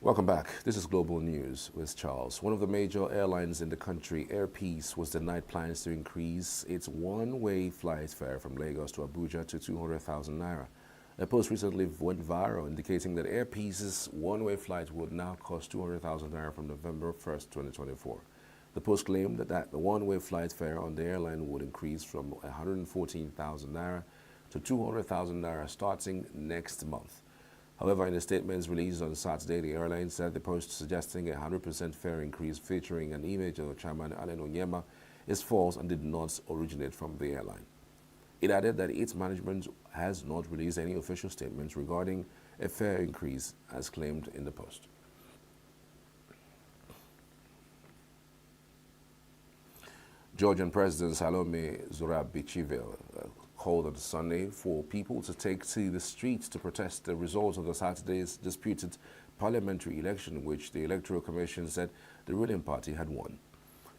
Welcome back. This is Global News with Charles. One of the major airlines in the country, Air Peace, was denied plans to increase its one-way flight fare from Lagos to Abuja to 200,000 naira. A post recently went viral indicating that Air Peace's one-way flight would now cost 200,000 naira from November 1st, 2024. The post claimed that the one-way flight fare on the airline would increase from 114,000 naira to 200,000 naira starting next month. However, in a statement released on Saturday, the airline said the post suggesting a 100% fare increase featuring an image of Chairman Allen Onyema is false and did not originate from the airline. It added that its management has not released any official statements regarding a fare increase as claimed in the post. Georgian President Salome Zurabichvili called on Sunday for people to take to the streets to protest the results of the Saturday's disputed parliamentary election, in which the Electoral Commission said the ruling party had won.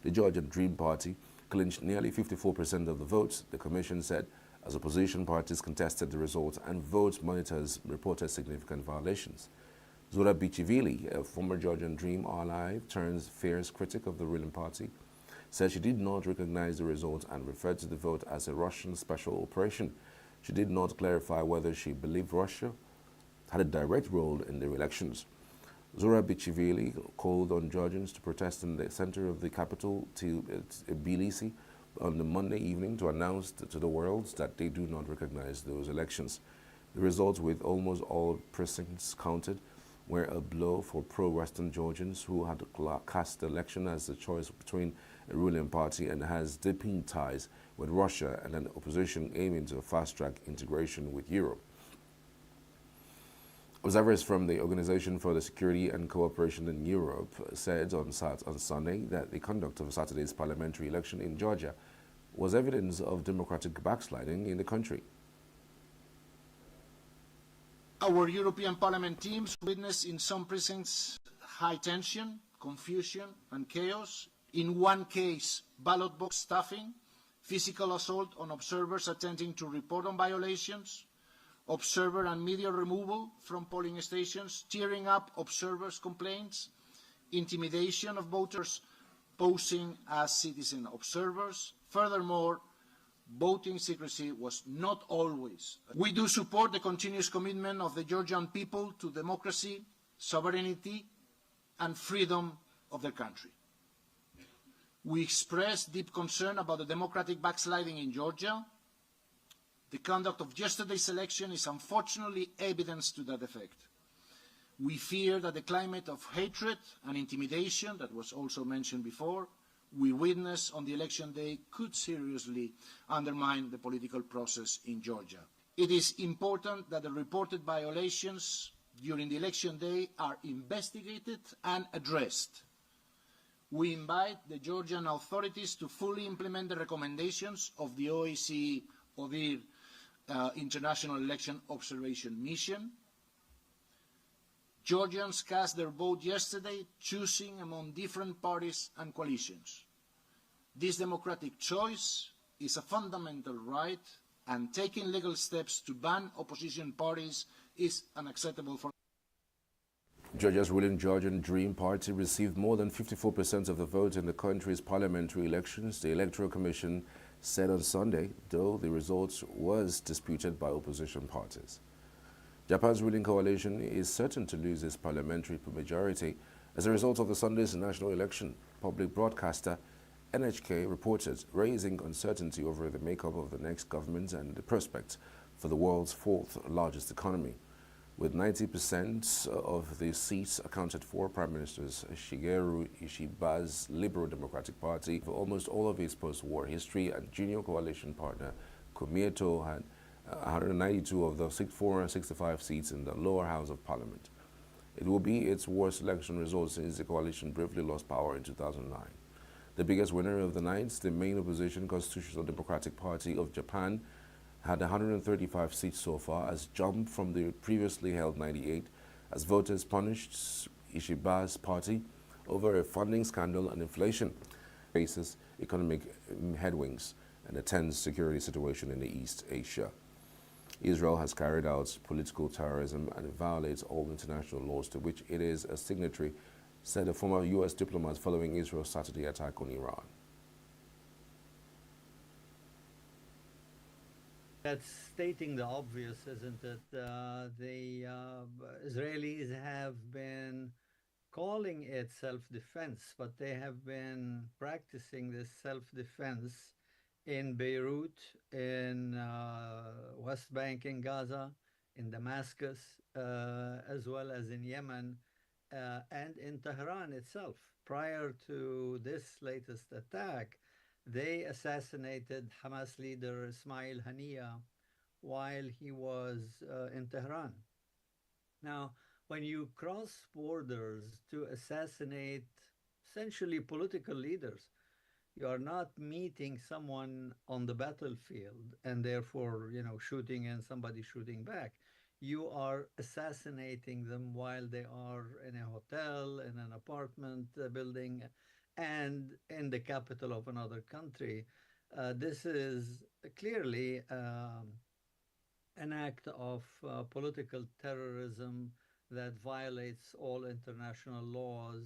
The Georgian Dream Party clinched nearly 54% of the votes, the Commission said, as opposition parties contested the results and vote monitors reported significant violations. Zurabichvili, a former Georgian Dream ally turned fierce critic of the ruling party, said she did not recognize the results and referred to the vote as a Russian special operation. She did not clarify whether she believed Russia had a direct role in the elections. Zurabichvili called on Georgians to protest in the center of the capital, Tbilisi, on the Monday evening to announce to the world that they do not recognize those elections. The results, with almost all precincts counted, were a blow for pro-Western Georgians who had cast the election as a choice between a ruling party and has deepened ties with Russia and an opposition aiming to fast-track integration with Europe. Observers from the Organization for the Security and Cooperation in Europe said on Sunday that the conduct of Saturday's parliamentary election in Georgia was evidence of democratic backsliding in the country. Our European Parliament teams witnessed in some precincts high tension, confusion and chaos. In one case, ballot box stuffing, physical assault on observers attempting to report on violations, observer and media removal from polling stations, tearing up observers' complaints, intimidation of voters posing as citizen observers. Furthermore, voting secrecy was not always. We do support the continuous commitment of the Georgian people to democracy, sovereignty, and freedom of their country. We express deep concern about the democratic backsliding in Georgia. The conduct of yesterday's election is unfortunately evidence to that effect. We fear that the climate of hatred and intimidation that was also mentioned before we witnessed on the election day could seriously undermine the political process in Georgia. It is important that the reported violations during the election day are investigated and addressed. We invite the Georgian authorities to fully implement the recommendations of the OSCE ODIHR International Election Observation Mission. Georgians cast their vote yesterday, choosing among different parties and coalitions. This democratic choice is a fundamental right, and taking legal steps to ban opposition parties is unacceptable for. Georgia's ruling Georgian Dream Party received more than 54% of the vote in the country's parliamentary elections, the Electoral Commission said on Sunday, though the results was disputed by opposition parties. Japan's ruling coalition is certain to lose its parliamentary majority as a result of the Sunday's national election. Public broadcaster NHK reported, raising uncertainty over the makeup of the next government and the prospects for the world's fourth largest economy. With 90% of the seats accounted for, Prime Minister Shigeru Ishiba's Liberal Democratic Party, for almost all of its post-war history, and junior coalition partner Komeito had 192 of the 465 seats in the lower house of parliament. It will be its worst election result since the coalition briefly lost power in 2009. The biggest winner of the night, the main opposition Constitutional Democratic Party of Japan, had 135 seats so far, as jumped from the previously held 98, as voters punished Ishiba's party over a funding scandal and inflation, faces economic headwinds and a tense security situation in the East Asia. Israel has carried out political terrorism and violates all international laws to which it is a signatory, said a former U.S. diplomat following Israel's Saturday attack on Iran. That's stating the obvious, isn't it? The Israelis have been calling it self-defense, but they have been practicing this self-defense in Beirut, in West Bank, in Gaza, in Damascus, as well as in Yemen, and in Tehran itself. Prior to this latest attack, they assassinated Hamas leader Ismail Haniyeh while he was in Tehran. Now, when you cross borders to assassinate essentially political leaders, you are not meeting someone on the battlefield and therefore, shooting and somebody shooting back. You are assassinating them while they are in a hotel, in an apartment building, and in the capital of another country. This is clearly an act of political terrorism that violates all international laws,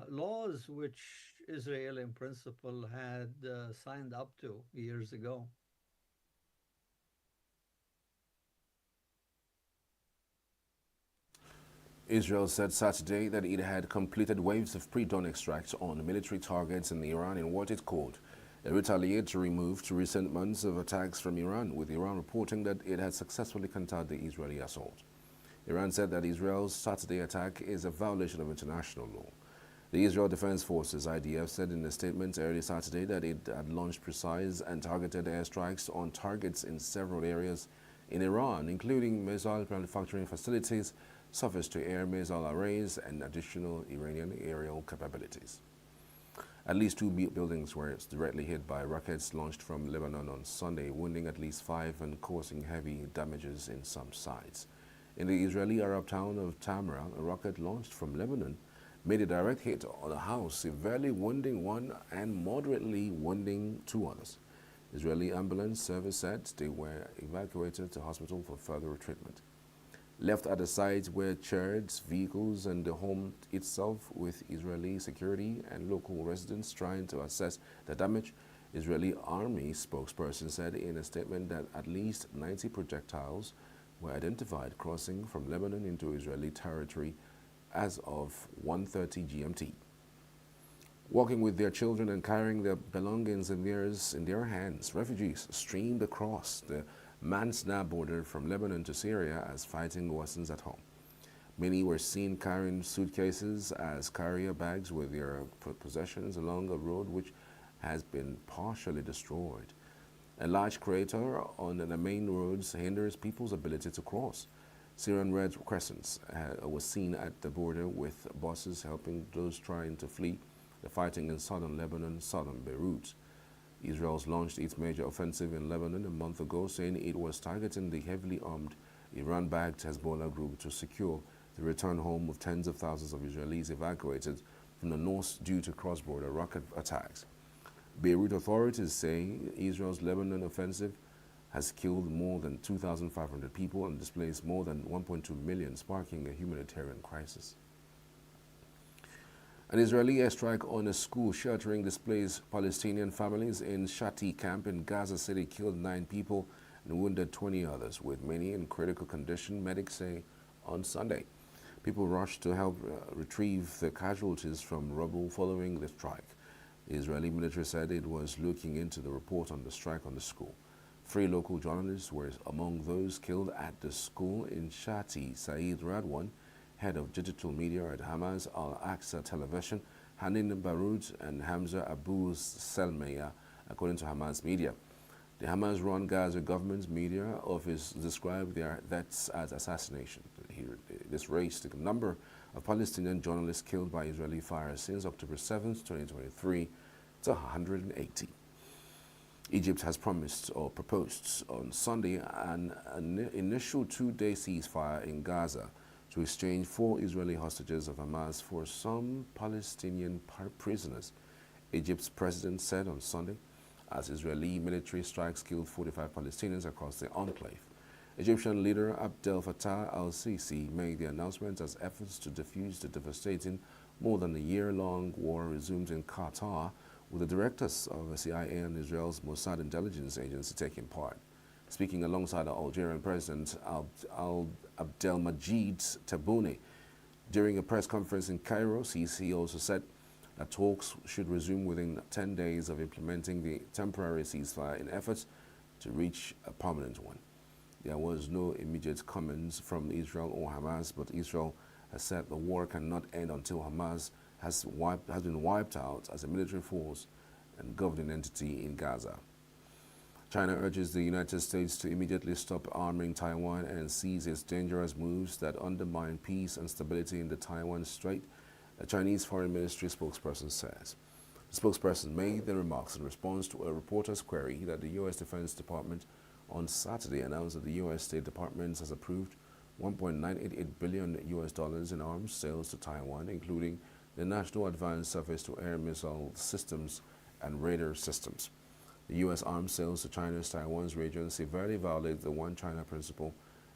laws which Israel, in principle, had signed up to years ago. Israel said Saturday that it had completed waves of pre-dawn extracts on military targets in Iran in what it called a retaliatory move to recent months of attacks from Iran, with Iran reporting that it had successfully countered the Israeli assault. Iran said that Israel's Saturday attack is a violation of international law. The Israel Defense Forces, IDF, said in a statement early Saturday that it had launched precise and targeted airstrikes on targets in several areas in Iran, including missile manufacturing facilities, surface-to-air missile arrays, and additional Iranian aerial capabilities. At least two buildings were directly hit by rockets launched from Lebanon on Sunday, wounding at least 5 and causing heavy damages in some sites. In the Israeli Arab town of Tamra, a rocket launched from Lebanon made a direct hit on a house, severely wounding one and moderately wounding 2 others. Israeli ambulance service said they were evacuated to hospital for further treatment. Left at the site were chariots, vehicles, and the home itself, with Israeli security and local residents trying to assess the damage. Israeli army spokesperson said in a statement that at least 90 projectiles were identified crossing from Lebanon into Israeli territory as of 1:30 GMT. Walking with their children and carrying their belongings in their hands, refugees streamed across the Mansna border from Lebanon to Syria as fighting worsens at home. Many were seen carrying suitcases as carrier bags with their possessions along a road which has been partially destroyed. A large crater on the main roads hinders people's ability to cross. Syrian Red Crescents was seen at the border with buses helping those trying to flee the fighting in southern Lebanon, southern Beirut. Israel's launched its major offensive in Lebanon a month ago, saying it was targeting the heavily armed Iran-backed Hezbollah group to secure the return home of tens of thousands of Israelis evacuated from the north due to cross-border rocket attacks. Beirut authorities say Israel's Lebanon offensive has killed more than 2,500 people and displaced more than 1.2 million, sparking a humanitarian crisis. An Israeli airstrike on a school sheltering displaced Palestinian families in Shati camp in Gaza City killed 9 people and wounded 20 others, with many in critical condition, medics say on Sunday. People rushed to help retrieve the casualties from rubble following the strike. The Israeli military said it was looking into the report on the strike on the school. 3 local journalists were among those killed at the school in Shati. Saeed Radwan, head of digital media at Hamas Al-Aqsa Television, Hanin Baroud, and Hamza Abu Selmeya, according to Hamas media. The Hamas-run Gaza government's media office described their deaths as assassination. This raised the number of Palestinian journalists killed by Israeli fire since October 7, 2023 to 180. Egypt has promised or proposed on Sunday an initial 2-day ceasefire in Gaza to exchange 4 Israeli hostages of Hamas for some Palestinian prisoners, Egypt's president said on Sunday, as Israeli military strikes killed 45 Palestinians across the enclave. Egyptian leader Abdel Fattah al-Sisi made the announcement as efforts to defuse the devastating more than a year-long war resumed in Qatar, with the directors of the CIA and Israel's Mossad intelligence agency taking part. Speaking alongside the Algerian President Abdelmajid Tebboune during a press conference in Cairo, Sisi also said that talks should resume within 10 days of implementing the temporary ceasefire in efforts to reach a permanent one. There was no immediate comments from Israel or Hamas, but Israel has said the war cannot end until Hamas has been wiped out as a military force and governing entity in Gaza. China urges the United States to immediately stop arming Taiwan and cease its dangerous moves that undermine peace and stability in the Taiwan Strait, a Chinese Foreign Ministry spokesperson says. The spokesperson made the remarks in response to a reporter's query that the U.S. Defense Department on Saturday announced that the U.S. State Department has approved $1.988 billion in arms sales to Taiwan, including the National Advanced Surface-to-Air Missile Systems and radar systems. The U.S. arms sales to China's Taiwan's region severely violate the One China principle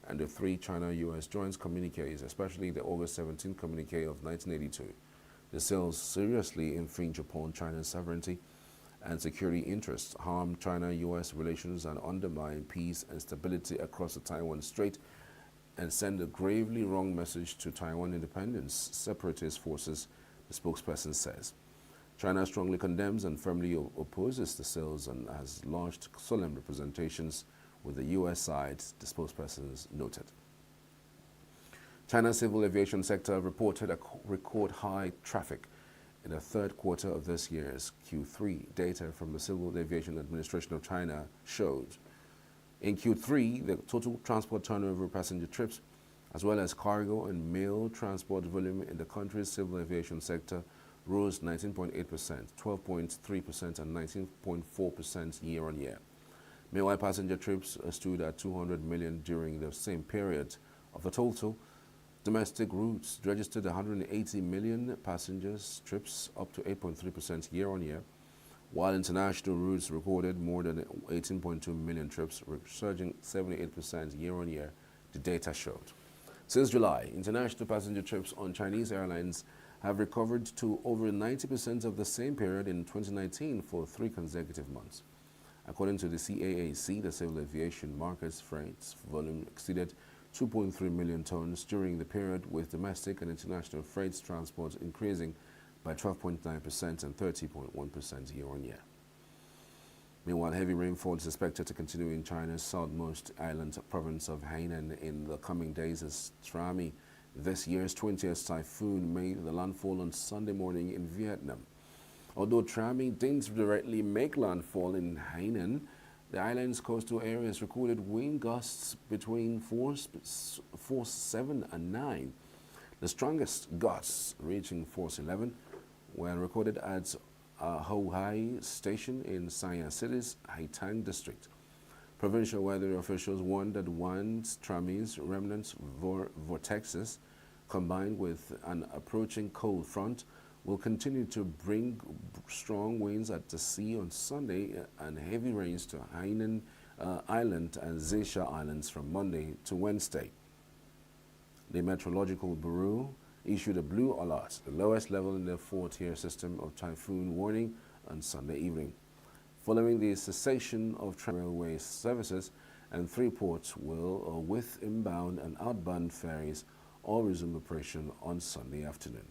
and the three China-U.S. joint communiques, especially the August 17 communique of 1982. The sales seriously infringe upon China's sovereignty and security interests, harm China-U.S. relations, and undermine peace and stability across the Taiwan Strait, and send a gravely wrong message to Taiwan independence separatist forces, the spokesperson says. China strongly condemns and firmly opposes the sales and has launched solemn representations with the U.S. side, the spokespersons noted. China's civil aviation sector reported a record high traffic in the third quarter of this year's Q3. Data from the Civil Aviation Administration of China showed. In Q3, the total transport turnover passenger trips, as well as cargo and mail transport volume in the country's civil aviation sector rose 19.8%, 12.3%, and 19.4% year-on-year. Meanwhile, passenger trips stood at 200 million during the same period. Of the total, domestic routes registered 180 million passengers trips, up to 8.3% year-on-year, while international routes recorded more than 18.2 million trips, surging 78% year-on-year, the data showed. Since July, international passenger trips on Chinese airlines have recovered to over 90% of the same period in 2019 for 3 consecutive months. According to the CAAC, the civil aviation market's freight volume exceeded 2.3 million tons during the period, with domestic and international freight transport increasing by 12.9% and 30.1% year-on-year. Meanwhile, heavy rainfall is expected to continue in China's southmost island province of Hainan in the coming days as Trami, this year's 20th typhoon, made the landfall on Sunday morning in Vietnam. Although Trami didn't directly make landfall in Hainan, the island's coastal areas recorded wind gusts between force 7 and 9. The strongest gusts, reaching force 11, were recorded at Ho Hai Station in Sanya City's Haitang district. Provincial weather officials warned that once Trami's remnant vortexes, combined with an approaching cold front, will continue to bring strong winds at the sea on Sunday and heavy rains to Hainan Island and Zesha Islands from Monday to Wednesday. The Meteorological Bureau issued a blue alert, the lowest level in the 4-tier system of typhoon warning, on Sunday evening. Following the cessation of railway services, and 3 ports will, with inbound and outbound ferries, all resume operation on Sunday afternoon.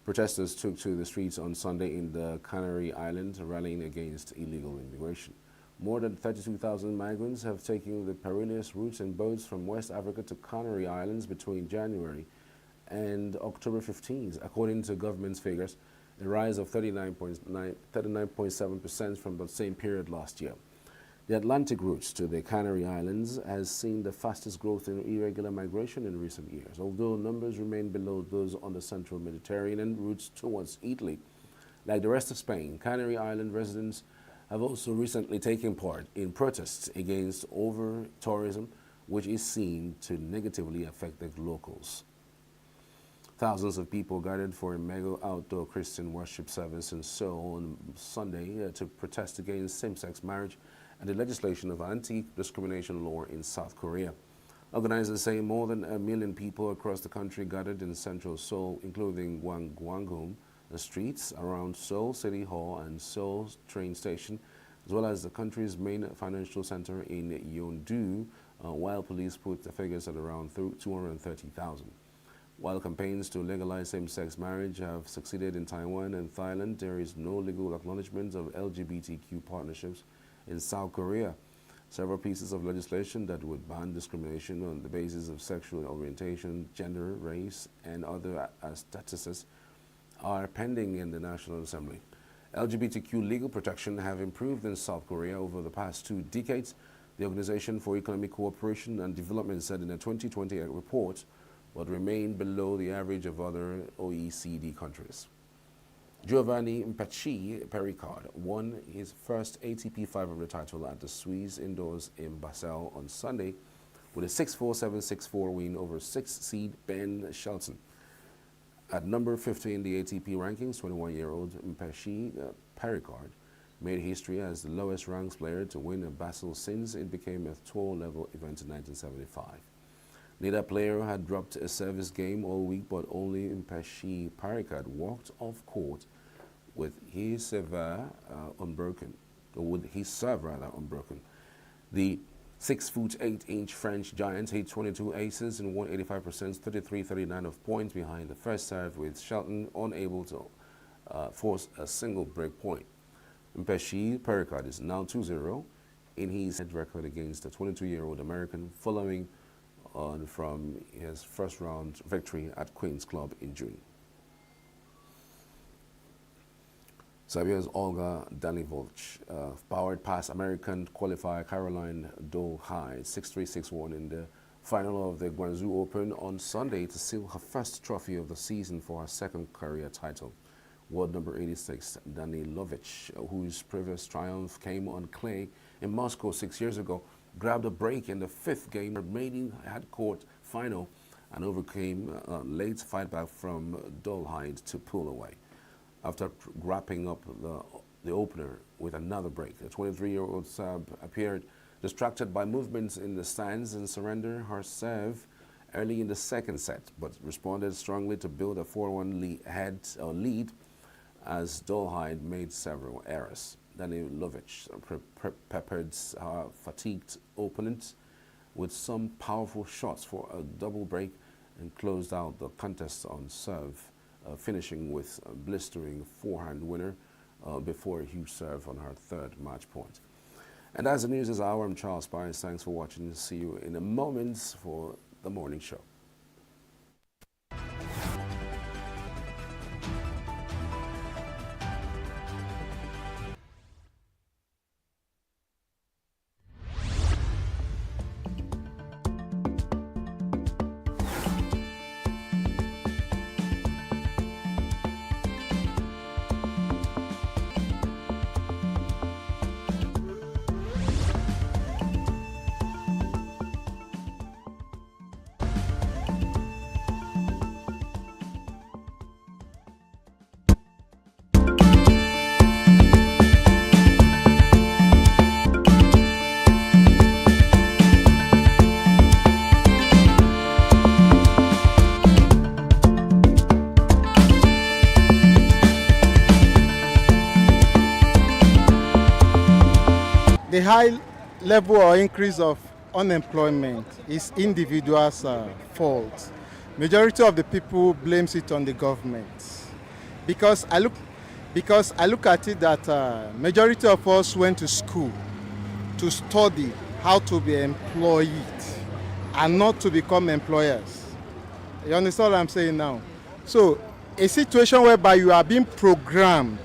Protesters took to the streets on Sunday in the Canary Islands, rallying against illegal immigration. More than 32,000 migrants have taken the perilous routes in boats from West Africa to Canary Islands between January and October 15th, according to government's figures, a rise of 39.7% from the same period last year. The Atlantic route to the Canary Islands has seen the fastest growth in irregular migration in recent years, although numbers remain below those on the central Mediterranean routes towards Italy. Like the rest of Spain, Canary Island residents have also recently taken part in protests against over-tourism, which is seen to negatively affect the locals. Thousands of people gathered for a mega outdoor Christian worship service in Seoul on Sunday to protest against same-sex marriage and the legislation of anti-discrimination law in South Korea. Organizers say more than 1 million people across the country gathered in central Seoul, including Gwanghwamun, the streets around Seoul City Hall and Seoul train station, as well as the country's main financial center in ENUGU, while police put the figures at around 230,000. While campaigns to legalize same-sex marriage have succeeded in Taiwan and Thailand, there is no legal acknowledgement of LGBTQ partnerships in South Korea. Several pieces of legislation that would ban discrimination on the basis of sexual orientation, gender, race, and other statuses are pending in the National Assembly. LGBTQ legal protection have improved in South Korea over the past 2 decades, the Organization for Economic Cooperation and Development said in a 2020 report, but remain below the average of other OECD countries. Giovanni Mpachí Pericard won his first ATP 500 title at the Swiss Indoors in Basel on Sunday with a 6-4, 7-6-4 win over 6-seed Ben Shelton. At number 50 in the ATP rankings, 21-year-old Mpachí Pericard made history as the lowest-ranked player to win a Basel since it became a tour-level event in 1975. Neither player had dropped a service game all week, but only Mpachí Pericard walked off court with his serve unbroken. The 6'8" French giant hit 22 aces and won 85%, 33-39 of points behind the first serve, with Shelton unable to force a single break point. Mpachí Pericard is now 2-0 in his head record against the 22-year-old American, following on from his first round victory at Queen's Club in June. Serbia's Olga Danilovic powered past American qualifier Caroline Dolehide 6-3, 6-1 in the final of the Guangzhou Open on Sunday to seal her first trophy of the season for her second career title. World number 86, Danilovic, whose previous triumph came on clay in Moscow 6 years ago, grabbed a break in the 5th game, her maiden court final, and overcame a late fightback from Dolehide to pull away. After wrapping up the opener with another break, the 23-year-old Serb appeared distracted by movements in the stands and surrendered her serve early in the second set, but responded strongly to build a 4-1 lead as Dolehide made several errors. Danilovic peppered her fatigued opponent with some powerful shots for a double break and closed out the contest on serve, finishing with a blistering forehand winner before a huge serve on her 3rd match point. And as the news is hour, I'm Charles Byers. Thanks for watching. See you in a moment for the morning show. The high level or increase of unemployment is individuals' fault. Majority of the people blames it on the government. Because I look at it that majority of us went to school to study how to be employed and not to become employers. You understand what I'm saying now? So a situation whereby you are being programmed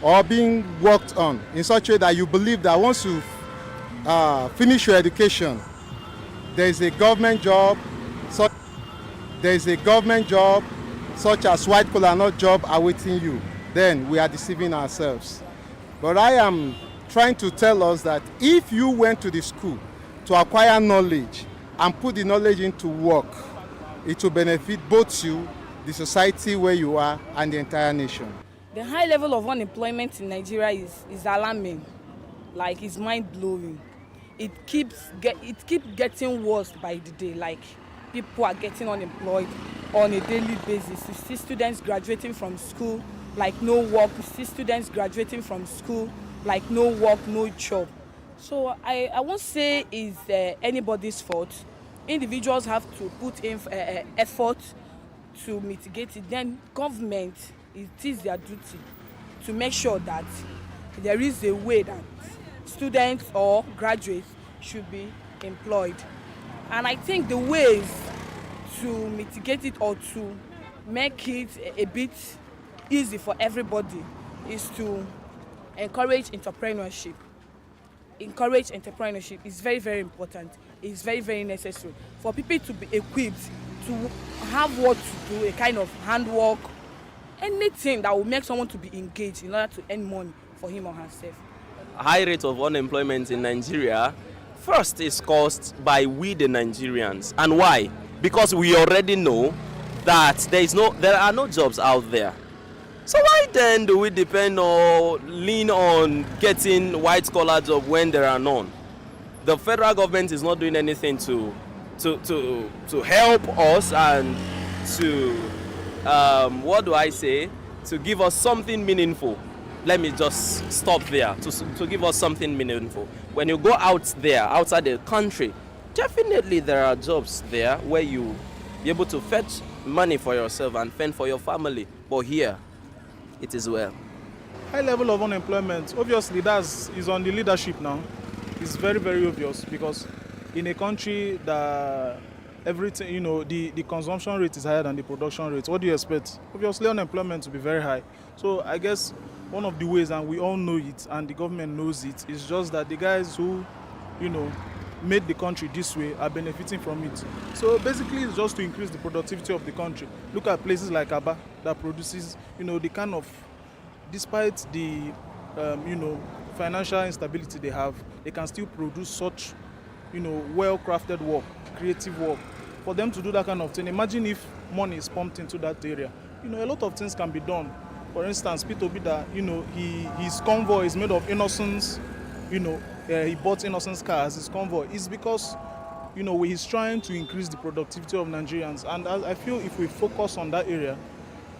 or being worked on in such a way that you believe that once you finish your education, there is a government job, such as white collar not job awaiting you, then we are deceiving ourselves. But I am trying to tell us that if you went to the school to acquire knowledge and put the knowledge into work, it will benefit both you, the society where you are, and the entire nation. The high level of unemployment in Nigeria is alarming. Like, it's mind blowing. It keeps getting worse by the day. Like, people are getting unemployed on a daily basis. You see students graduating from school, like no work. You see students graduating from school, like no work, no job. So I won't say it's anybody's fault. Individuals have to put in effort to mitigate it. Then government, it is their duty to make sure that there is a way that students or graduates should be employed. And I think the ways to mitigate it or to make it a bit easy for everybody is to encourage entrepreneurship. Encourage entrepreneurship is very, very important. It's very, very necessary for people to be equipped to have what to do, a kind of handwork, anything that will make someone to be engaged in order to earn money for him or herself. High rate of unemployment in Nigeria first is caused by we the Nigerians. And why? Because we already know that there are no jobs out there. So why then do we depend or lean on getting white collar jobs when there are none? The federal government is not doing anything to help us and to to give us something meaningful. Let me just stop there to give us something meaningful. When you go out there, outside the country, definitely there are jobs there where you be able to fetch money for yourself and fend for your family. But here, it is well. High level of unemployment, obviously is on the leadership now. It's very, very obvious because in a country that everything, the consumption rate is higher than the production rate, what do you expect? Obviously unemployment to be very high. So I guess one of the ways, and we all know it and the government knows it, is just that the guys who, made the country this way are benefiting from it. So basically it's just to increase the productivity of the country. Look at places like Aba that produces, the kind of, despite the, financial instability they have, they can still produce such, well-crafted work, creative work. For them to do that kind of thing, imagine if money is pumped into that area. A lot of things can be done. For instance, Peter Obida, his convoy is made of innocence, he bought innocence cars, his convoy. It's because, he's trying to increase the productivity of Nigerians. And I feel if we focus on that area,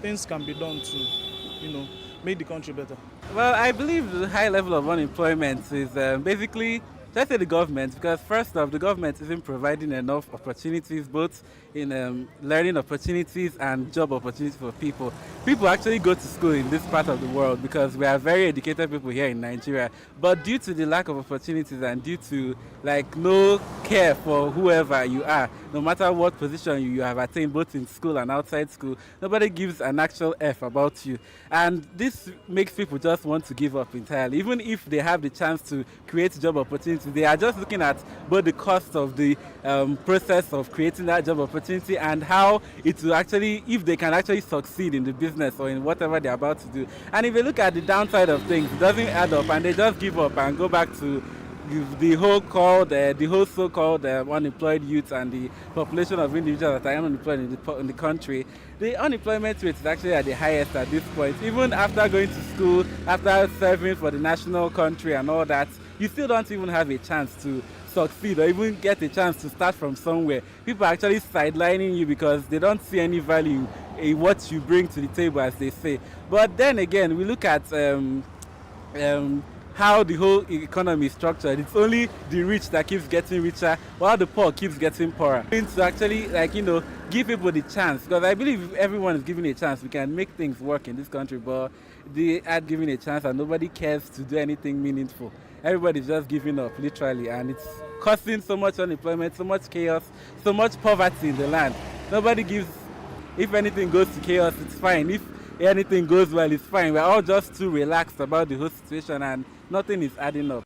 things can be done to, make the country better. Well, I believe the high level of unemployment is basically, let's say the government, because first off, the government isn't providing enough opportunities, both in learning opportunities and job opportunities for people. People actually go to school in this part of the world because we are very educated people here in Nigeria. But due to the lack of opportunities and due to no care for whoever you are, no matter what position you have attained, both in school and outside school, nobody gives an actual F about you. And this makes people just want to give up entirely. Even if they have the chance to create job opportunities, they are just looking at both the cost of the process of creating that job opportunity and how it will actually, if they can actually succeed in the business or in whatever they're about to do. And if you look at the downside of things, it doesn't add up and they just give up and go back to the whole so-called unemployed youth and the population of individuals that are unemployed in the country. The unemployment rate is actually at the highest at this point. Even after going to school, after serving for the national country and all that, you still don't even have a chance to succeed or even get a chance to start from somewhere. People are actually sidelining you because they don't see any value in what you bring to the table, as they say. But then again, we look at how the whole economy is structured. It's only the rich that keeps getting richer while the poor keeps getting poorer. To actually give people the chance, because I believe if everyone is given a chance, we can make things work in this country, but they are given a chance and nobody cares to do anything meaningful. Everybody's just giving up, literally, and it's causing so much unemployment, so much chaos, so much poverty in the land. Nobody gives, if anything goes to chaos, it's fine. If anything goes well, it's fine. We're all just too relaxed about the whole situation and nothing is adding up.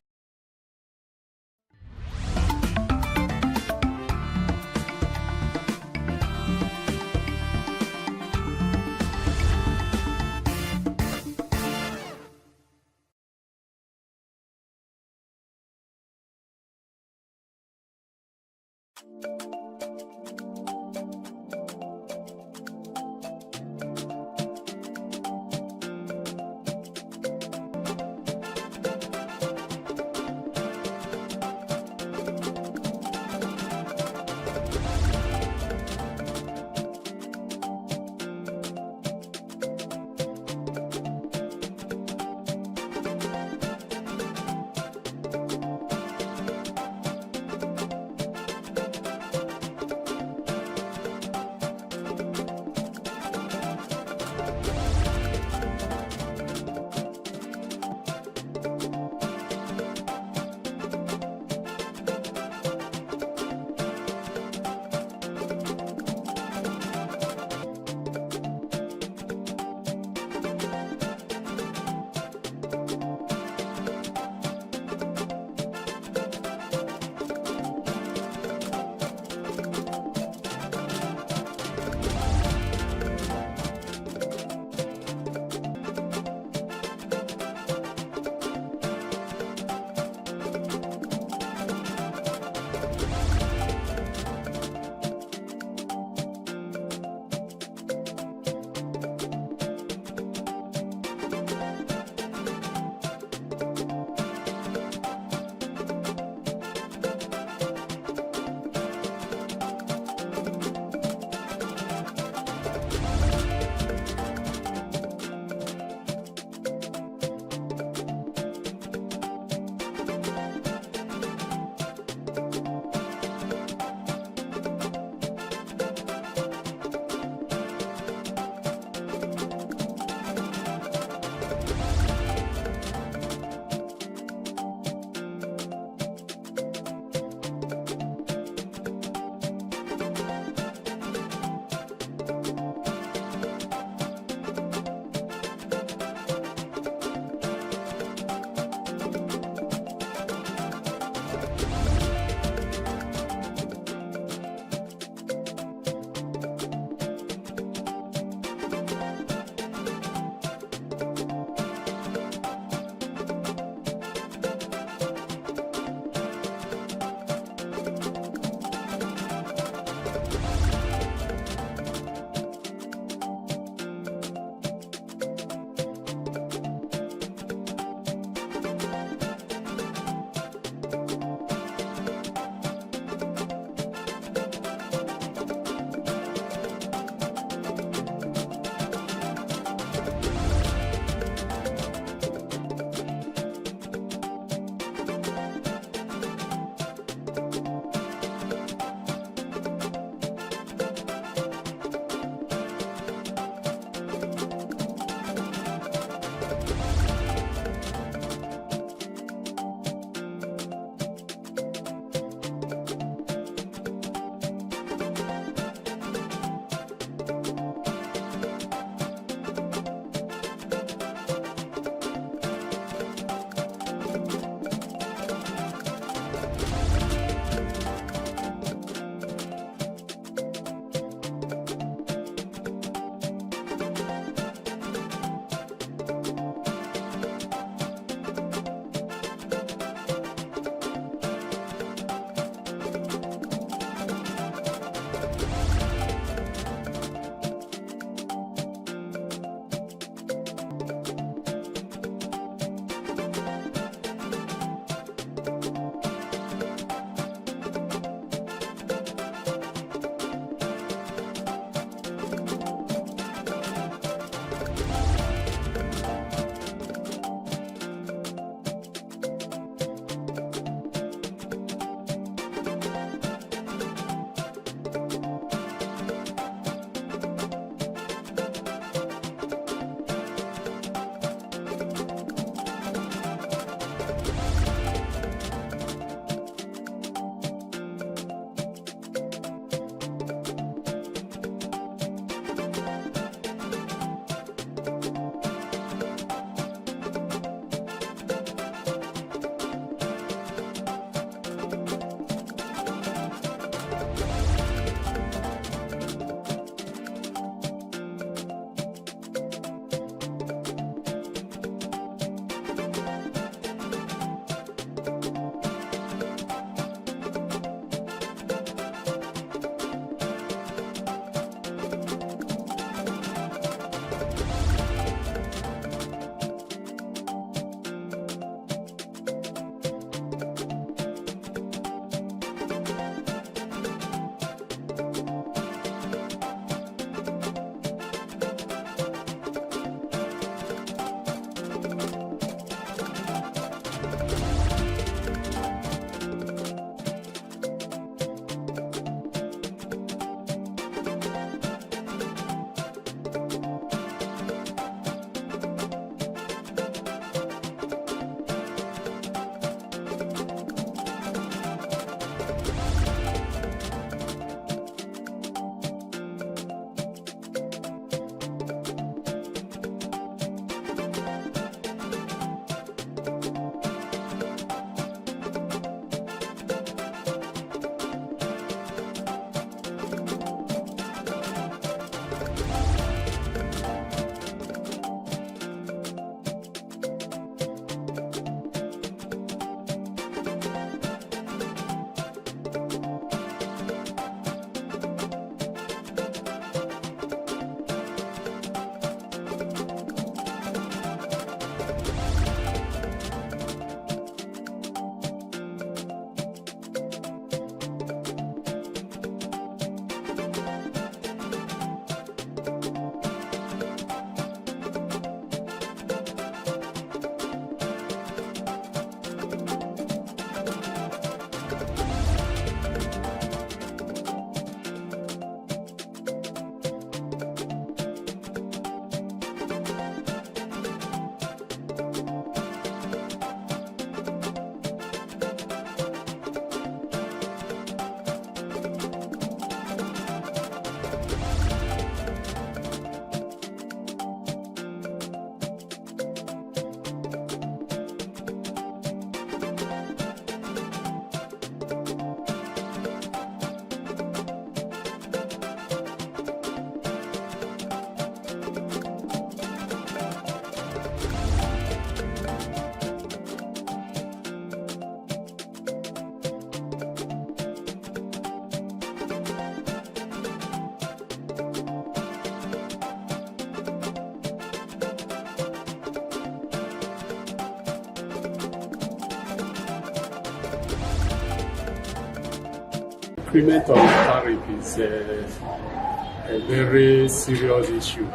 increment of tariff is a very serious issue.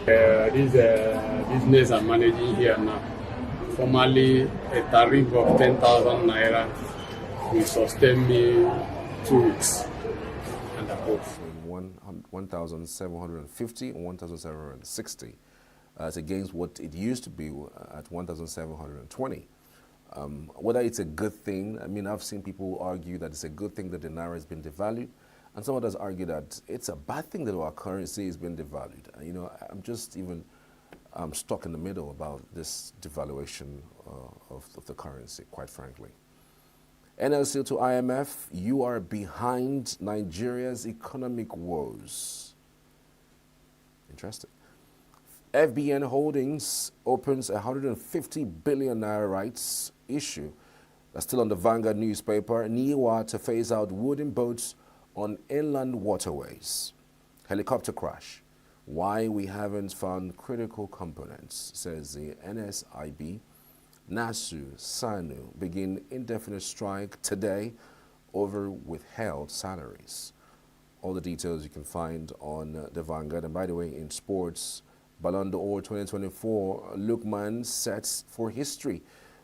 This business I'm managing here now, formerly a tariff of 10,000 naira will sustain me 2 weeks and above. 1,750 and 1,760. It's against what it used to be at 1,720. Whether it's a good thing, I mean, I've seen people argue that it's a good thing that the naira has been devalued, and some others argue that it's a bad thing that our currency has been devalued. You know, I'm just even stuck in the middle about this devaluation of the currency, quite frankly. NLC to IMF, you are behind Nigeria's economic woes. Interesting. FBN Holdings opens 150 billion naira rights issue. That's still on the Vanguard newspaper. NIWA to phase out wooden boats on inland waterways. Helicopter crash. Why we haven't found critical components, says the NSIB. NASU, SANU begin indefinite strike today over withheld salaries. All the details you can find on the Vanguard. And by the way, in sports, Ballon d'Or 2024, Lookman sets for history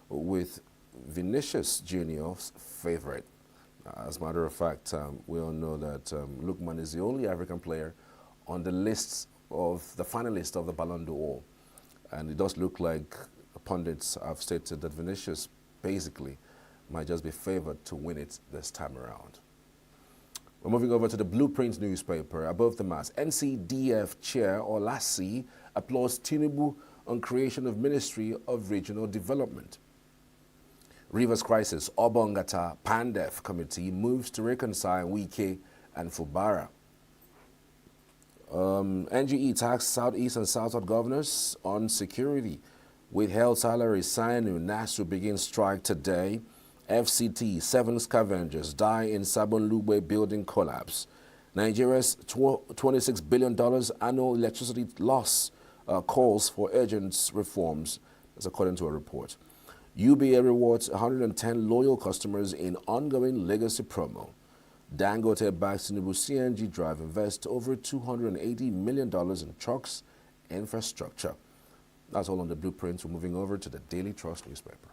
with Vinicius Junior's favorite. As a matter of fact, we all know that Lookman is the only African player on the list of the finalists of the Ballon d'Or. And it does look like pundits have stated that Vinicius basically might just be favored to win it this time around. We're moving over to the Blueprint newspaper. Above the mass, NCDF Chair Olassi applauds Tinubu on creation of Ministry of Regional Development. Rivers crisis, Obongata Pandef Committee moves to reconcile Wike and Fubara. NGE tax Southeast and South governors on security. Withheld salaries, SANU, NASU begins strike today. FCT, 7 scavengers die in Sabon-Lugbe building collapse. Nigeria's $26 billion annual electricity loss calls for urgent reforms, that's according to a report. UBA rewards 110 loyal customers in ongoing legacy promo. Dangote backs Tinubu CNG drive invests over $280 million in trucks infrastructure. That's all on the Blueprint. We're moving over to the Daily Trust newspaper.